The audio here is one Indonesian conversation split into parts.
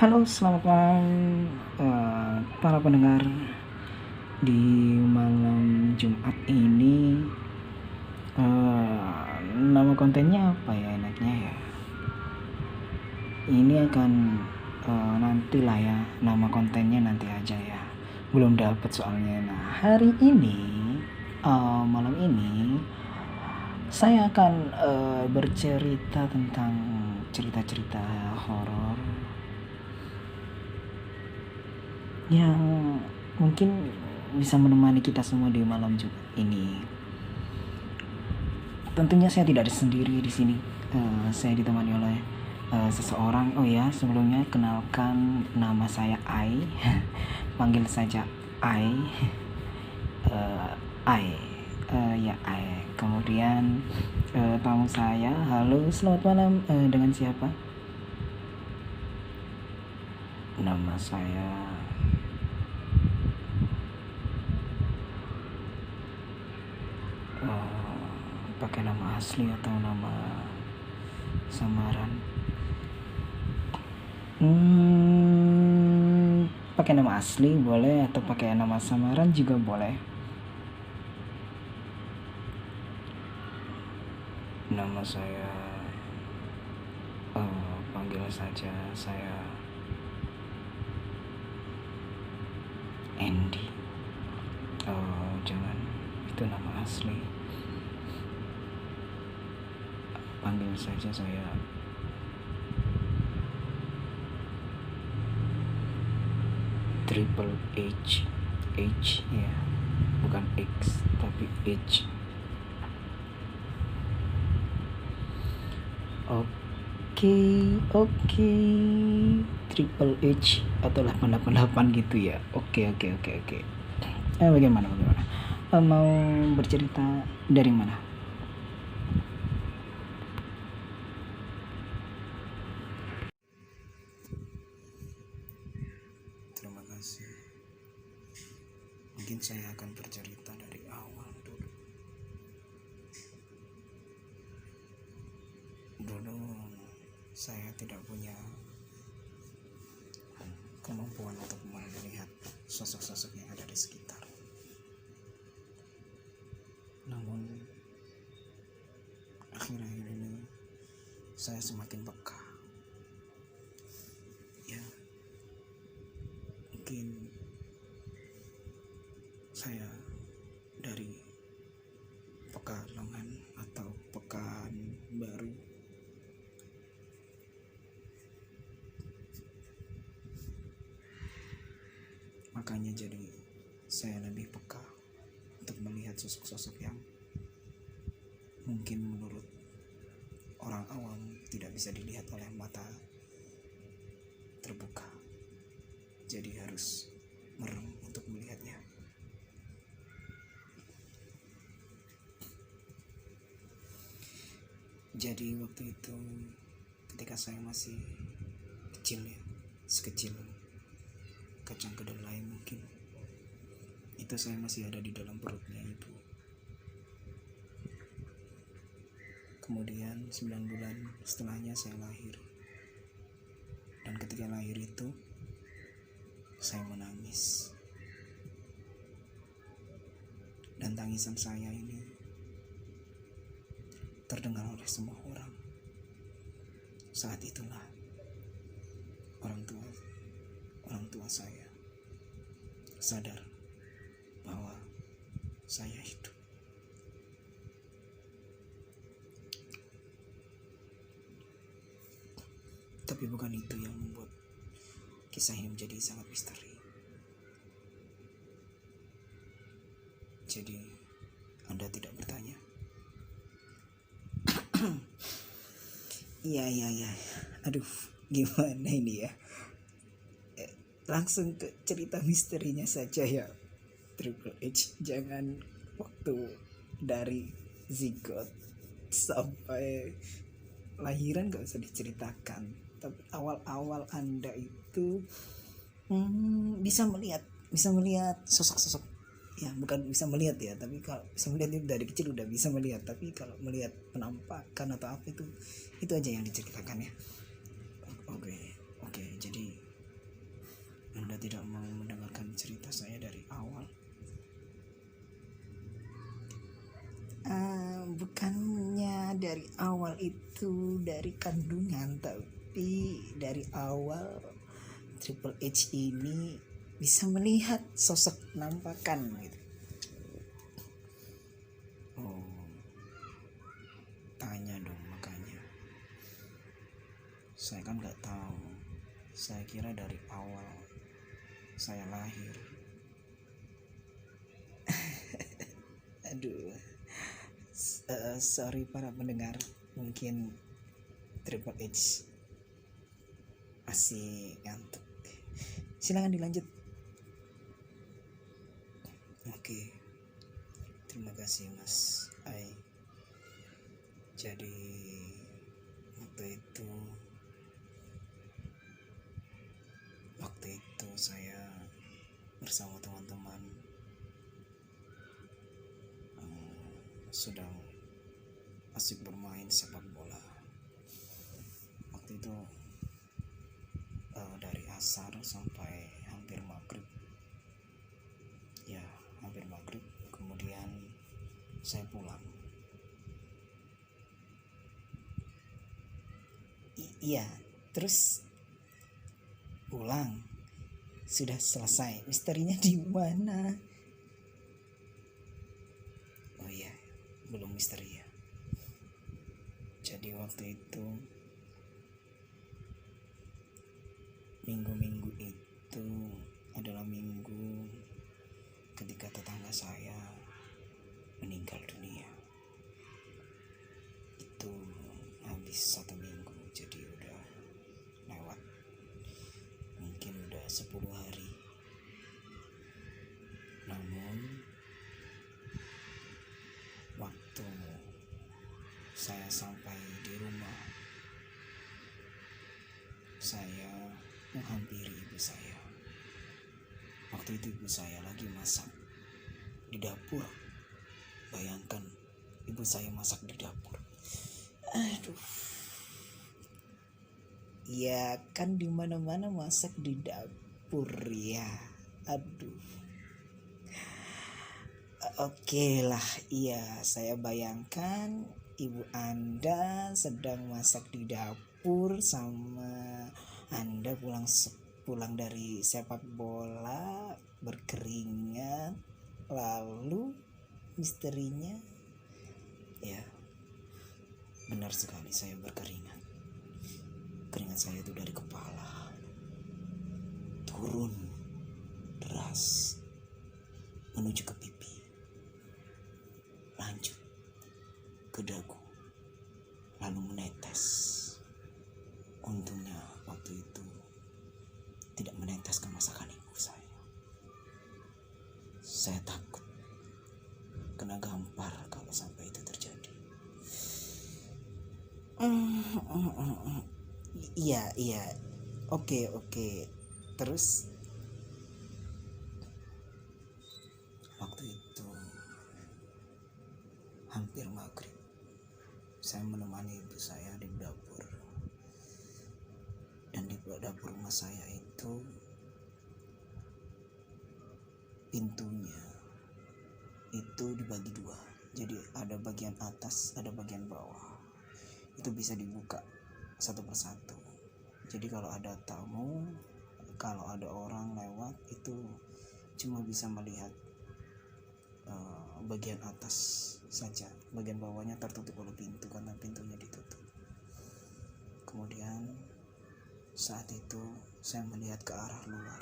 Halo, selamat malam para pendengar. Di malam Jumat ini nama kontennya apa ya enaknya ya? Ini akan nantilah ya, nama kontennya nanti aja ya. Belum dapat soalnya. Nah, hari ini malam ini saya akan bercerita tentang cerita-cerita horor yang mungkin bisa menemani kita semua di malam Jumat ini. Tentunya saya tidak sendiri di sini. Saya ditemani oleh seseorang. Oh ya, sebelumnya kenalkan, nama saya Ai. Panggil saja Ai. Ai. Ya Ai. Kemudian tamu saya. Halo, selamat malam. Dengan siapa? Nama saya pakai nama asli atau nama samaran? Pakai nama asli boleh, atau pakai nama samaran juga boleh. Nama saya panggil saja saya Andy. Jangan, itu nama asli. Panggil saja saya Triple H. H ya, bukan X tapi H. Oke, Triple H atau 888 gitu ya. Oke. Bagaimana? Mau bercerita dari mana? Terima kasih. Mungkin saya akan bercerita dari awal dulu. Dulu saya tidak punya kemampuan untuk melihat sosok-sosok yang ada di sekitar. Namun akhir-akhir ini saya semakin peka. Ya, mungkin saya dari Pekalongan atau Pekanbaru. Makanya jadi saya lebih peka untuk melihat sosok-sosok yang mungkin menurut orang awam tidak bisa dilihat oleh mata terbuka. Jadi harus merem untuk melihatnya. Jadi waktu itu ketika saya masih kecil ya, sekecil kacang kedelai mungkin, itu saya masih ada di dalam perutnya ibu. Kemudian 9 bulan setelahnya saya lahir. Dan ketika lahir itu saya menangis. Dan tangisan saya ini terdengar oleh semua orang. Saat itulah orang tua saya sadar bahwa saya hidup. Tapi bukan itu yang membuat kisah ini menjadi sangat misteri. Jadi Anda tidak bertanya? Iya. Aduh, gimana ini ya? Langsung ke cerita misterinya saja ya, Triple H. Jangan waktu dari zigot sampai lahiran gak usah diceritakan. Tapi awal-awal Anda itu bisa melihat sosok-sosok. Ya, bukan bisa melihat ya, tapi kalau bisa melihat itu dari kecil udah bisa melihat. Tapi kalau melihat penampakan atau apa itu aja yang diceritakan ya. Oke. Jadi bukannya dari awal itu dari kandungan, tapi dari awal Triple H ini bisa melihat sosok penampakan gitu. Oh, tanya dong, makanya saya kan nggak tahu. Saya kira dari awal saya lahir. Aduh, sorry para pendengar, mungkin Triple H masih ngantuk. Silakan dilanjut. Oke, terima kasih Mas Ai. Jadi waktu itu saya bersama teman-teman sedang asik bermain sepak bola. Waktu itu dari asar sampai hampir maghrib. Ya, hampir maghrib. Kemudian saya pulang. Iya, terus pulang. Sudah selesai. Misterinya di mana? Oh iya, belum misteri ya. Jadi waktu itu minggu-minggu itu adalah minggu ketika tetangga saya meninggal dunia. Itu habis 1 minggu, jadi udah lewat mungkin udah 10 hari. Namun waktu saya sampai di rumah, saya menghampiri ibu saya. Waktu itu ibu saya lagi masak di dapur. Bayangkan ibu saya masak di dapur. Aduh. Ya kan di mana-mana masak di dapur ya. Aduh. Oke lah, iya saya bayangkan ibu Anda sedang masak di dapur sama Anda pulang dari sepak bola berkeringat, lalu misterinya ya benar sekali, saya berkeringat. Keringat saya itu dari kepala turun deras menuju ke pipi, lanjut ke dagu, lalu menetes. Untungnya waktu itu tidak menetes ke masakan ibu saya. Saya takut kena gampar kalau sampai itu terjadi. Iya. Oke. Terus waktu itu hampir maghrib, saya menemani ibu saya di dapur. Dan di dapur rumah saya itu pintunya itu dibagi 2. Jadi ada bagian atas, ada bagian bawah. Itu bisa dibuka satu persatu. Jadi kalau ada tamu, kalau ada orang lewat, itu cuma bisa melihat bagian atas saja. Bagian bawahnya tertutup oleh pintu karena pintunya ditutup. Kemudian saat itu saya melihat ke arah luar,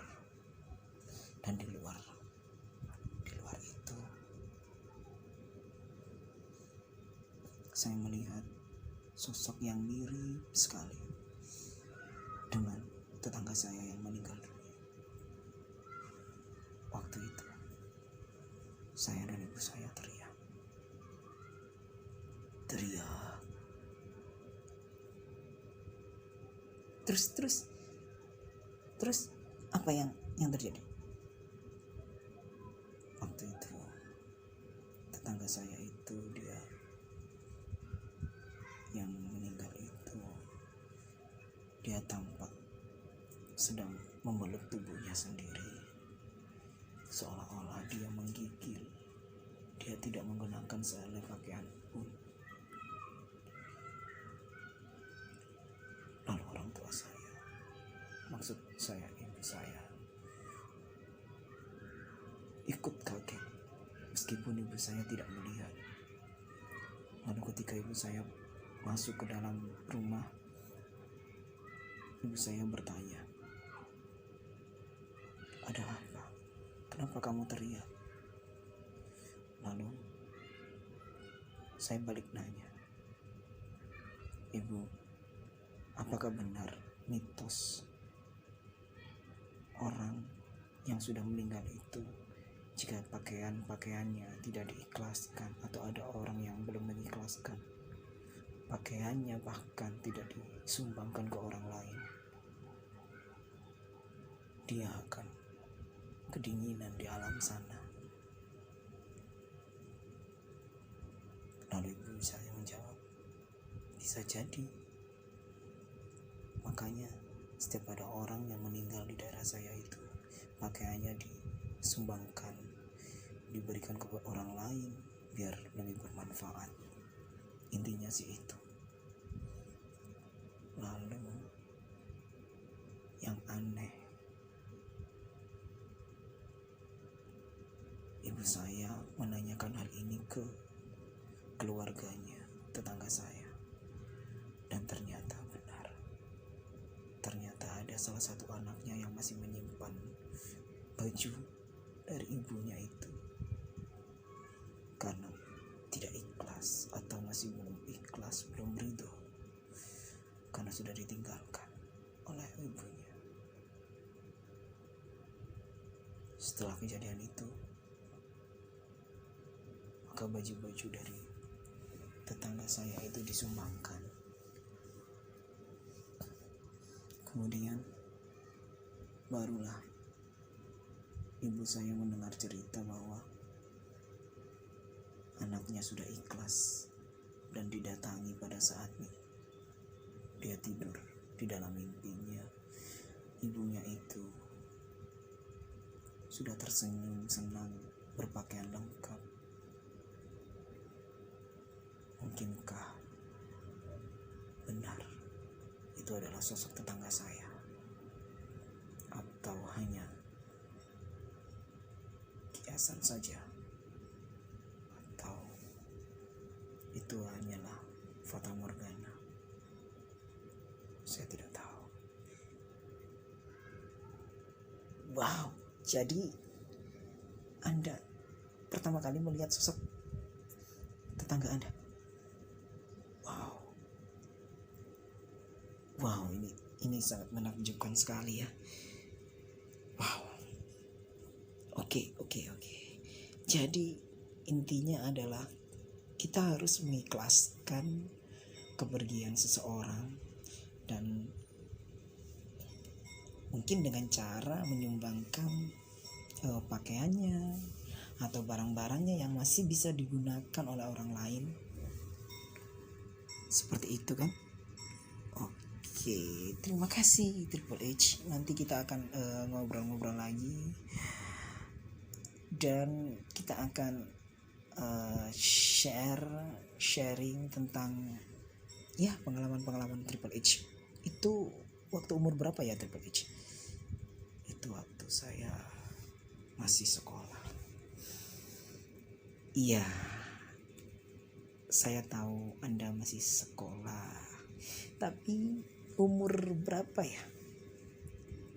dan di luar itu saya melihat sosok yang mirip sekali dengan tetangga saya yang meninggal dunia. Waktu itu saya dan ibu saya teriak. Terus apa yang terjadi? Waktu itu tetangga saya itu, dia yang meninggal itu, dia tampak sedang memeluk tubuhnya sendiri, seolah-olah dia menggigil. Dia tidak menggunakan sehelai pakaian pun. maksud saya ibu saya ikut kaget meskipun ibu saya tidak melihat. Lalu ketika ibu saya masuk ke dalam rumah, ibu saya bertanya, "Ada apa? Kenapa kamu teriak?" Lalu saya balik nanya, "Ibu, apakah benar mitos orang yang sudah meninggal itu jika pakaiannya tidak diikhlaskan atau ada orang yang belum mengikhlaskan pakaiannya bahkan tidak disumbangkan ke orang lain, dia akan kedinginan di alam sana?" Lalu ibu saya menjawab, "Bisa jadi. Makanya setiap ada orang yang meninggal di daerah saya itu, pakaiannya disumbangkan, diberikan kepada orang lain biar lebih bermanfaat." Intinya sih itu. Lalu yang aneh, ibu saya menanyakan hal ini ke keluarganya, tetangga saya, dan ternyata benar. Ternyata ada salah satu anaknya yang masih menyimpan baju dari ibunya itu karena tidak ikhlas atau masih belum ikhlas, belum ridho karena sudah ditinggalkan oleh ibunya. Setelah kejadian itu, maka baju-baju dari tetangga saya itu disumbangkan. Kemudian barulah ibu saya mendengar cerita bahwa anaknya sudah ikhlas dan didatangi pada saatnya dia tidur. Di dalam mimpinya, ibunya itu sudah tersenyum senang, berpakaian lengkap. Mungkinkah benar itu adalah sosok tetangga saya, atau hanya kiasan saja, atau itu hanyalah fata morgana? Saya tidak tahu. Wow, jadi Anda pertama kali melihat sosok tetangga Anda? Wow, ini sangat menakjubkan sekali ya. Wow. Oke. Jadi intinya adalah kita harus mengikhlaskan kepergian seseorang, dan mungkin dengan cara menyumbangkan pakaiannya atau barang-barangnya yang masih bisa digunakan oleh orang lain. Seperti itu kan? Oke, terima kasih Triple H. Nanti kita akan ngobrol-ngobrol lagi, dan kita akan sharing tentang ya pengalaman Triple H. Itu waktu umur berapa ya Triple H? Itu waktu saya masih sekolah. Iya, saya tahu Anda masih sekolah, tapi umur berapa ya?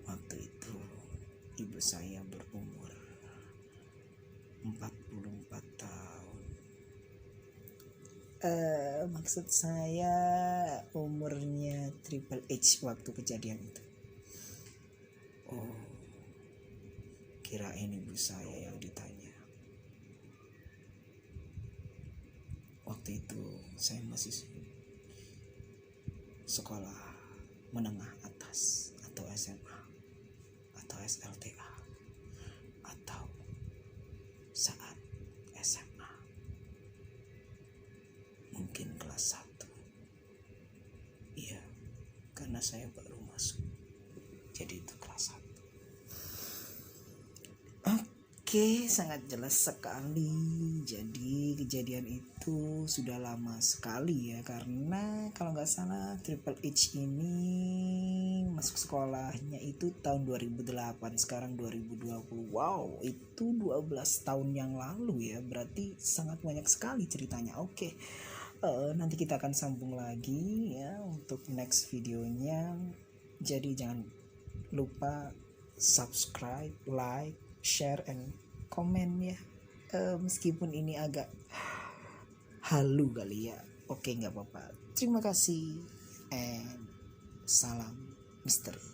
Waktu itu ibu saya berumur 44 tahun. Maksud saya umurnya Triple H waktu kejadian itu. Oh, kirain ibu saya yang ditanya. Waktu itu saya masih sekolah menengah atas atau SMA atau SLTA atau saat SMA, mungkin kelas 1. Iya, karena saya baru masuk, jadi itu kelas 1. Oke, sangat jelas sekali. Jadi kejadian itu sudah lama sekali ya, karena kalau nggak salah Triple H ini masuk sekolahnya itu tahun 2008, sekarang 2020. Wow, itu 12 tahun yang lalu ya. Berarti sangat banyak sekali ceritanya. Oke. Nanti kita akan sambung lagi ya untuk next videonya. Jadi jangan lupa subscribe, like, share, and comment ya. Meskipun ini agak halu kali ya. Oke, nggak apa-apa. Terima kasih and salam misteri.